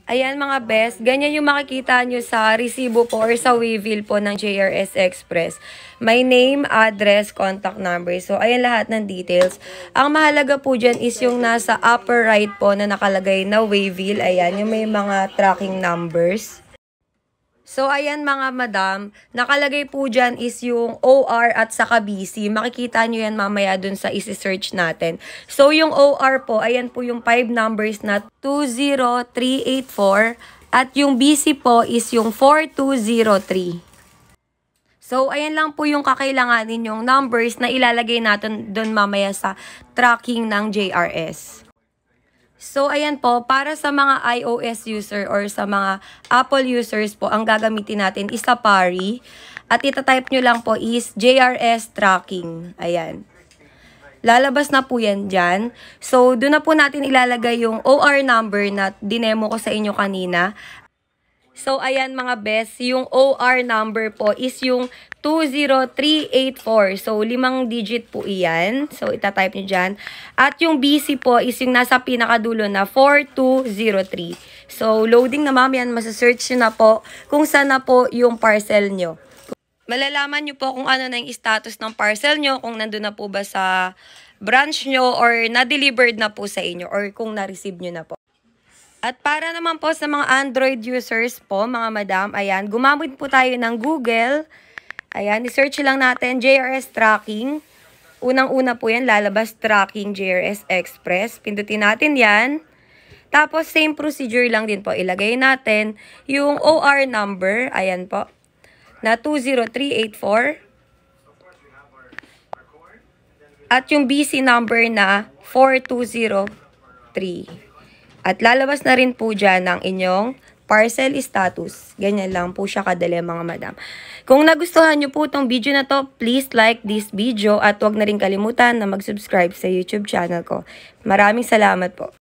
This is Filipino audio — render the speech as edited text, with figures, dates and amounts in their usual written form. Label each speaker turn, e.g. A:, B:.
A: Ayan mga best, ganyan yung makikita nyo sa resibo po or sa waybill po ng JRS Express. My name, address, contact number. So, ayan lahat ng details. Ang mahalaga po dyan is yung nasa upper right po na nakalagay na waybill. Ayan, yung may mga tracking numbers. So, ayan mga madam, nakalagay po dyan is yung OR at saka BC. Makikita nyo yan mamaya dun sa isi-search natin. So, yung OR po, ayan po yung 5 numbers na 20384 at yung BC po is yung 4203. So, ayan lang po yung kakailanganin yung numbers na ilalagay natin dun mamaya sa tracking ng JRS. So, ayan po, para sa mga iOS user or sa mga Apple users po, ang gagamitin natin is Safari. At itatype nyo lang po is JRS Tracking. Ayan. Lalabas na po yan dyan. So, doon na po natin ilalagay yung OR number na dinemo ko sa inyo kanina. So, ayan mga best, yung OR number po is yung 20384. So, 5 digit po iyan. So, itatype nyo dyan. At yung BC po is yung nasa pinakadulo na 4203. So, loading na ma'am yan. Masasearch nyo na po kung saan na po yung parcel nyo. Malalaman nyo po kung ano na yung status ng parcel nyo, kung nandun na po ba sa branch nyo or na-delivered na po sa inyo or kung na-receive nyo na po. At para naman po sa mga Android users po, mga madam, ayan, gumamit po tayo ng Google. Ayan, i-search lang natin JRS Tracking. Unang-una po yan, lalabas Tracking JRS Express. Pindutin natin yan. Tapos, same procedure lang din po. Ilagay natin yung OR number, ayan po, na 20384. At yung BC number na 4203. At lalabas na rin po dyan ang inyong parcel status. Ganyan lang po siya kadali mga madam. Kung nagustuhan nyo po itong video na to, please like this video at huwag na rin kalimutan na mag-subscribe sa YouTube channel ko. Maraming salamat po.